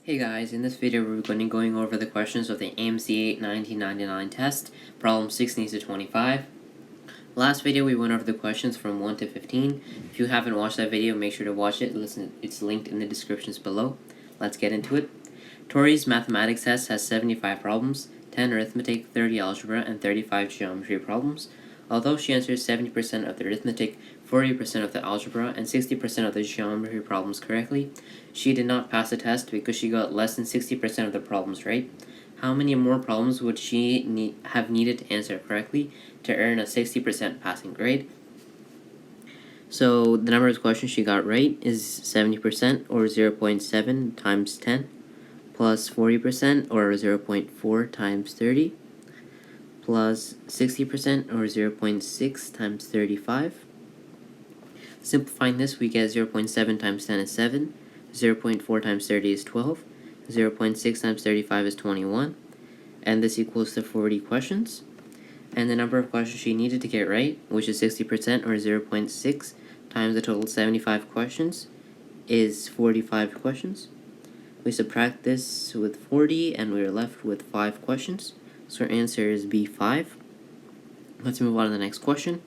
Hey guys, in this video we're going to be going over the questions of the AMC8 1999 test, problem 16 to 25. Last video we went over the questions from 1 to 15. If you haven't watched that video, make sure to watch it. It's linked in the descriptions below. Let's get into it. Tori's mathematics test has 75 problems, 10 arithmetic, 30 algebra, and 35 geometry problems. Although she answered 70% of the arithmetic, 40% of the algebra, and 60% of the geometry problems correctly, she did not pass the test because she got less than 60% of the problems right. How many more problems would she have needed to answer correctly to earn a 60% passing grade? So the number of questions she got right is 70%, or 0.7 times 10, plus 40%, or 0.4 times 30, plus 60%, or 0.6 times 35. Simplifying this, we get 0.7 times 10 is 7, 0.4 times 30 is 12, 0.6 times 35 is 21, and this equals to 40 questions. And the number of questions she needed to get right, which is 60%, or 0.6 times the total 75 questions, is 45 questions. We subtract this with 40, and we are left with 5 questions. So our answer is B5. Let's move on to the next question.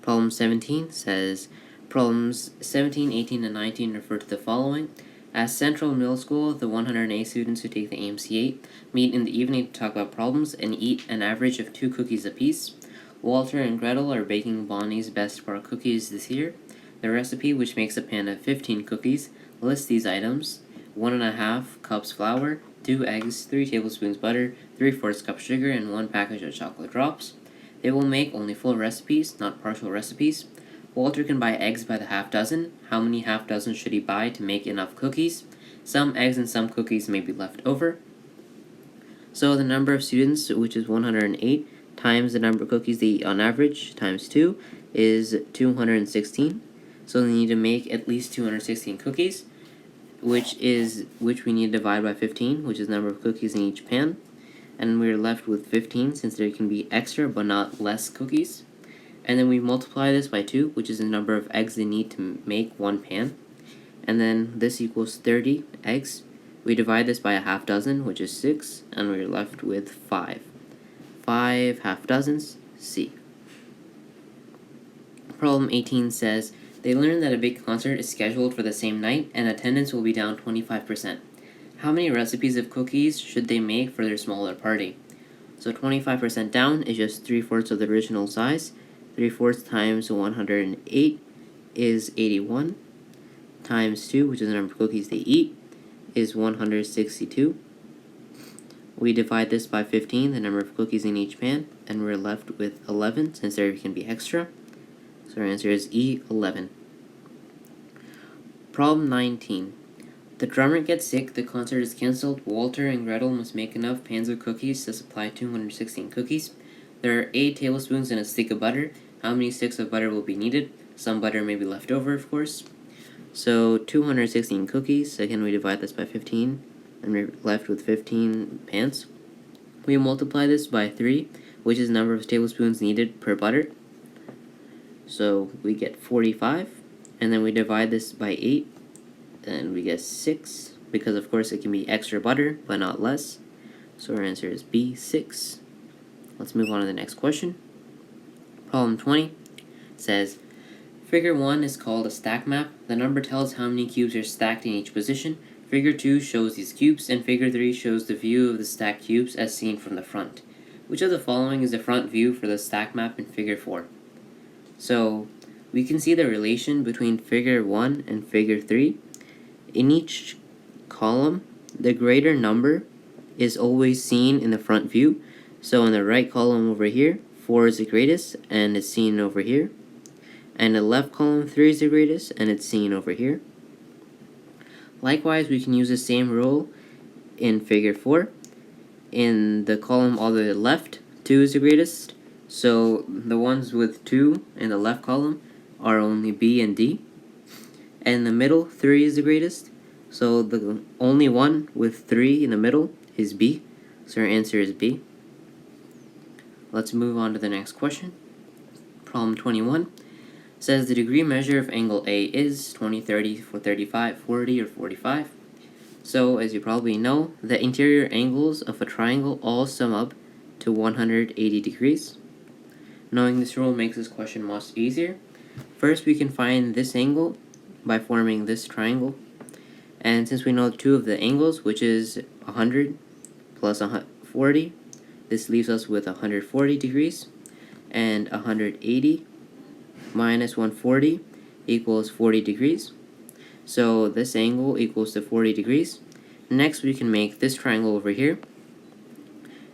Problem 17 says, problems 17, 18, and 19 refer to the following. At Central Middle School, the 108 students who take the AMC8 meet in the evening to talk about problems and eat an average of 2 cookies apiece. Walter and Gretel are baking Bonnie's best bar cookies this year. The recipe, which makes a pan of 15 cookies, lists these items: 1.5 cups flour, 2 eggs, 3 tablespoons butter, 3/4 cup sugar, and 1 package of chocolate drops. They will make only full recipes, not partial recipes. Walter can buy eggs by the half dozen. How many half dozens should he buy to make enough cookies? Some eggs and some cookies may be left over. So the number of students, which is 108, times the number of cookies they eat on average, times 2, is 216. So they need to make at least 216 cookies, which we need to divide by 15, which is the number of cookies in each pan. And we're left with 15, since there can be extra but not less cookies. And then we multiply this by 2, which is the number of eggs they need to make one pan. And then this equals 30 eggs. We divide this by a half dozen, which is 6, and we're left with 5. 5 half dozens, C. Problem 18 says, they learned that a big concert is scheduled for the same night, and attendance will be down 25%. How many recipes of cookies should they make for their smaller party? So 25% down is just 3/4 of the original size. 3/4 times 108 is 81, times 2, which is the number of cookies they eat, is 162. We divide this by 15, the number of cookies in each pan, and we're left with 11, since there can be extra. So our answer is E11. Problem 19. The drummer gets sick, the concert is cancelled. Walter and Gretel must make enough pans of cookies to supply 216 cookies. There are 8 tablespoons and a stick of butter. How many sticks of butter will be needed? Some butter may be left over, of course. So 216 cookies. Again, we divide this by 15, and we're left with 15 pans. We multiply this by 3, which is the number of tablespoons needed per butter. So we get 45, and then we divide this by 8, and we get 6, because of course it can be extra butter, but not less. So our answer is B6. Let's move on to the next question. Problem 20 says, Figure 1 is called a stack map. The number tells how many cubes are stacked in each position. Figure 2 shows these cubes, and Figure 3 shows the view of the stacked cubes as seen from the front. Which of the following is the front view for the stack map in Figure 4? So we can see the relation between Figure 1 and Figure 3. In each column, the greater number is always seen in the front view. So in the right column over here, 4 is the greatest, and it's seen over here. And the left column, 3 is the greatest, and it's seen over here. Likewise, we can use the same rule in Figure 4. In the column all the way to the left, 2 is the greatest. So the ones with 2 in the left column are only B and D. And in the middle, 3 is the greatest. So the only one with 3 in the middle is B. So our answer is B. Let's move on to the next question. Problem 21 says the degree measure of angle A is 20, 30, 35, 40, or 45. So, as you probably know, the interior angles of a triangle all sum up to 180 degrees. Knowing this rule makes this question much easier. First, we can find this angle by forming this triangle. And since we know two of the angles, which is 100 plus 40, this leaves us with 140 degrees. And 180 minus 140 equals 40 degrees. So this angle equals to 40 degrees. Next, we can make this triangle over here.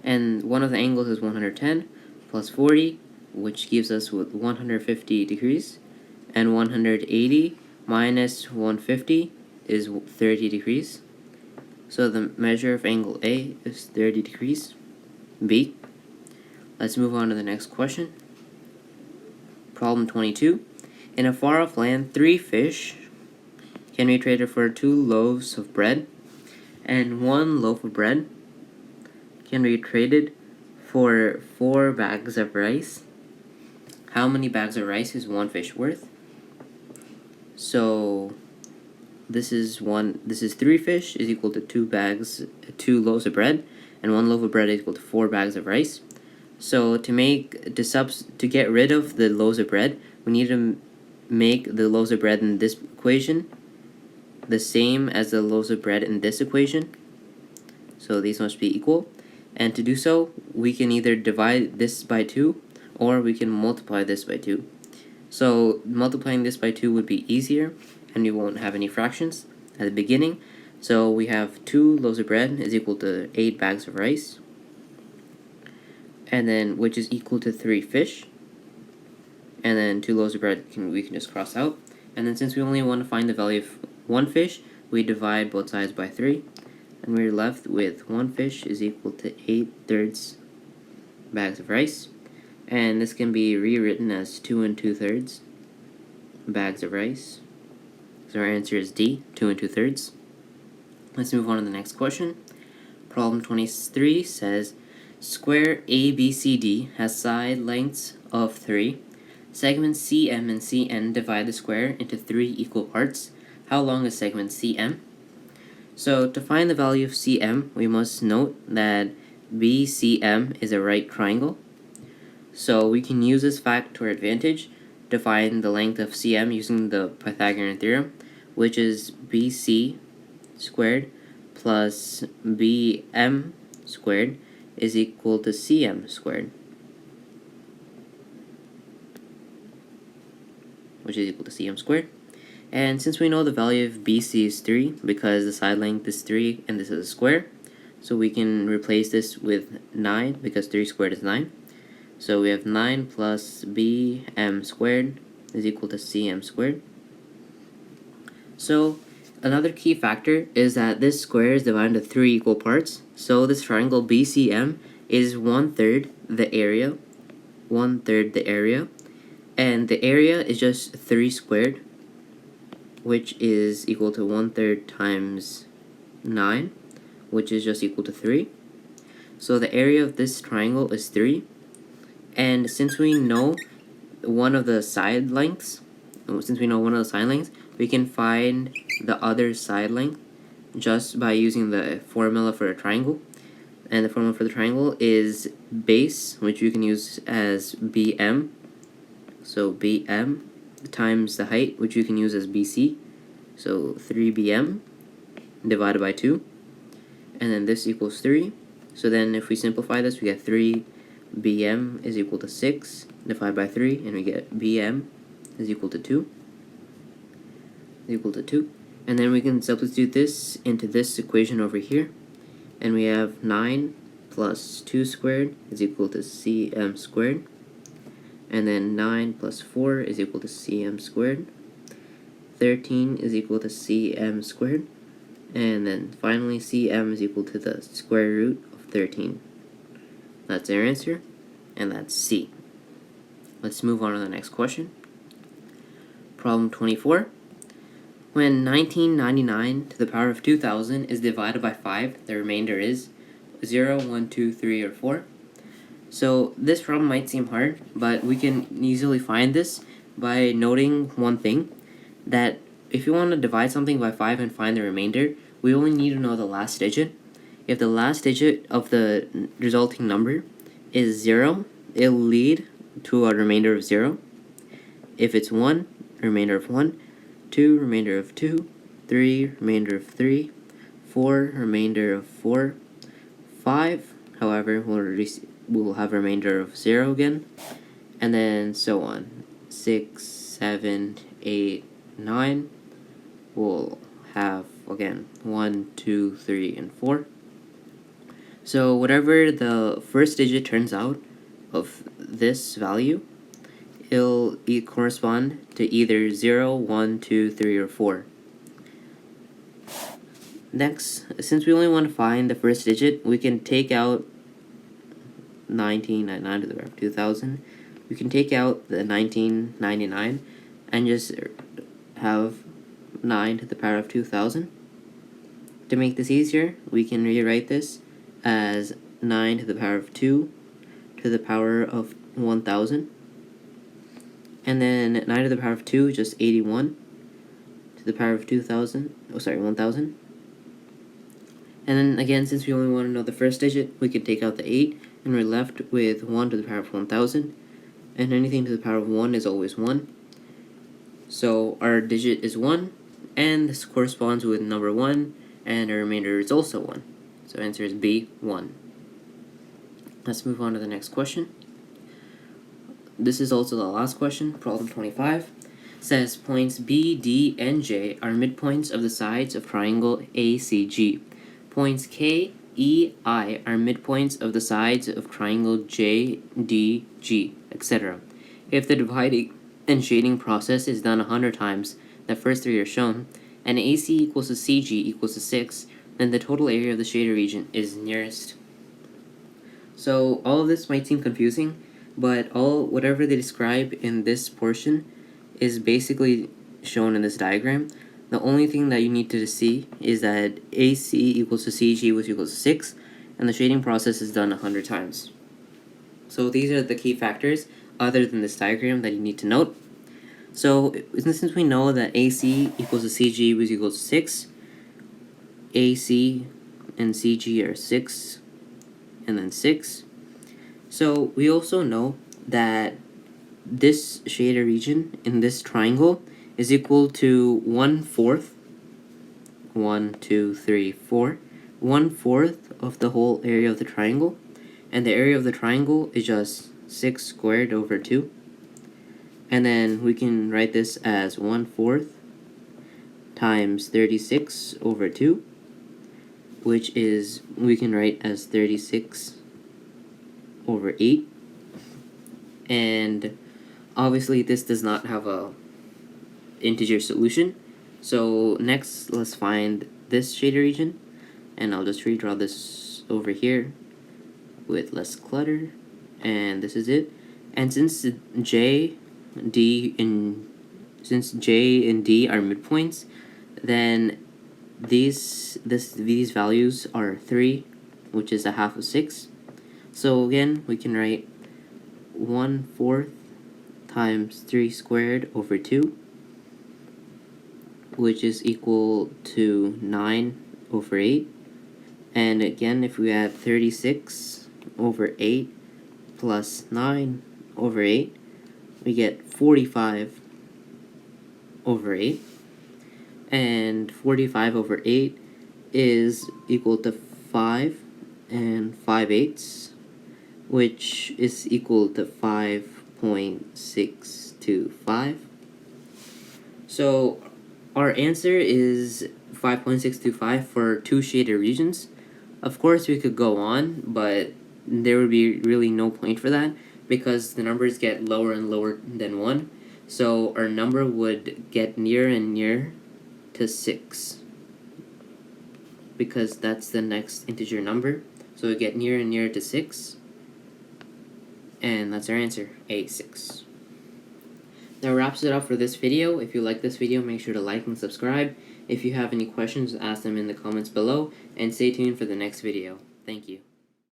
And one of the angles is 110 plus 40, which gives us with 150 degrees. And 180 minus 150 is 30 degrees. So the measure of angle A is 30 degrees. B. Let's move on to the next question. Problem 22. In a far-off land, 3 fish can be traded for 2 loaves of bread, and 1 loaf of bread can be traded for 4 bags of rice. How many bags of rice is 1 fish worth? So this is 3 fish is equal to 2 loaves of bread, and 1 loaf of bread is equal to 4 bags of rice. So to get rid of the loaves of bread, we need to make the loaves of bread in this equation the same as the loaves of bread in this equation. So these must be equal. And to do so, we can either divide this by 2 or we can multiply this by 2. So multiplying this by 2 would be easier, and we won't have any fractions at the beginning. So we have 2 loaves of bread is equal to 8 bags of rice, and then which is equal to 3 fish. And then 2 loaves of bread we can just cross out. And then since we only want to find the value of 1 fish, we divide both sides by 3. And we're left with 1 fish is equal to 8/3 bags of rice. And this can be rewritten as 2 2/3 bags of rice. So our answer is D, 2 2/3. Let's move on to the next question. Problem 23 says, square ABCD has side lengths of 3. Segments CM and CN divide the square into 3 equal parts. How long is segment CM? So to find the value of CM, we must note that BCM is a right triangle. So we can use this fact to our advantage to find the length of CM using the Pythagorean theorem, which is BC squared plus BM squared is equal to CM squared, which is equal to CM squared. And since we know the value of BC is 3, because the side length is 3 and this is a square, so we can replace this with 9, because 3 squared is 9. So we have 9 plus BM squared is equal to CM squared. So another key factor is that this square is divided into 3 equal parts. So this triangle BCM is 1/3 the area, and the area is just 3 squared, which is equal to 1/3 times 9, which is just equal to 3. So the area of this triangle is 3. And since we know one of the side lengths, we can find the other side length just by using the formula for a triangle. And the formula for the triangle is base, which you can use as BM. So BM times the height, which you can use as BC. So 3BM divided by 2. And then this equals 3. So then if we simplify this, we get 3BM is equal to 6 divided by 3, and we get BM is equal to 2. And then we can substitute this into this equation over here. And we have 9 plus 2 squared is equal to CM squared. And then 9 plus 4 is equal to CM squared. 13 is equal to CM squared. And then finally CM is equal to the square root of 13. That's our answer, and that's C. Let's move on to the next question. Problem 24. When 1999 to the power of 2000 is divided by 5, the remainder is 0, 1, 2, 3, or 4. So this problem might seem hard, but we can easily find this by noting one thing, that if you want to divide something by 5 and find the remainder, we only need to know the last digit. If the last digit of the resulting number is 0, it'll lead to a remainder of 0. If it's 1, remainder of 1, 2, remainder of 2, 3, remainder of 3, 4, remainder of 4, 5, however, we'll have a remainder of 0 again, and then so on. 6, 7, 8, 9, we'll have, again, 1, 2, 3, and 4. So whatever the first digit turns out of this value, it'll correspond to either 0, 1, 2, 3, or 4. Next, since we only want to find the first digit, we can take out 1999 to the power of 2000. We can take out the 1999 and just have 9 to the power of 2000. To make this easier, we can rewrite this as 9 to the power of 2 to the power of 1000. And then 9 to the power of 2 is just 81 to the power of 1000. And then again, since we only want to know the first digit, we can take out the 8, and we're left with 1 to the power of 1000. And anything to the power of 1 is always 1. So our digit is 1, and this corresponds with number 1, and our remainder is also 1. So answer is B, 1. Let's move on to the next question. This is also the last question, problem 25. Says points B, D, and J are midpoints of the sides of triangle ACG. Points K, E, I are midpoints of the sides of triangle J, D, G, etc. If the dividing and shading process is done 100 times, the first three are shown, and AC equals to CG equals to 6, then the total area of the shaded region is nearest. So all of this might seem confusing, but whatever they describe in this portion is basically shown in this diagram. The only thing that you need to see is that AC equals to CG was equals to 6, and the shading process is done 100 times. So these are the key factors other than this diagram that you need to note. So since we know that AC equals to CG was equals to 6, AC and CG are 6 and then 6. So we also know that this shaded region in this triangle is equal to 1/4, 1, 2, 3, 4, 1/4 of the whole area of the triangle, and the area of the triangle is just 6 squared over 2. And then we can write this as 1/4 times 36 over 2, which is, we can write as 36 over 8. And obviously this does not have a integer solution. So next, let's find this shaded region, and I'll just redraw this over here with less clutter, and this is it. And since J, D, and D are midpoints, then these values are 3, which is a half of 6. So again, we can write 1/4 times 3 squared over 2, which is equal to 9 over 8. And again, if we add 36 over 8 plus 9 over 8, we get 45 over 8. And 45 over 8 is equal to 5 and 5/8, which is equal to 5.625. So our answer is 5.625 for two shaded regions. Of course, we could go on, but there would be really no point for that because the numbers get lower and lower than 1. So our number would get nearer and nearer to 6 because that's the next integer number. So we get nearer and nearer to 6. And that's our answer, A6. That wraps it up for this video. If you like this video, make sure to like and subscribe. If you have any questions, ask them in the comments below, and stay tuned for the next video. Thank you.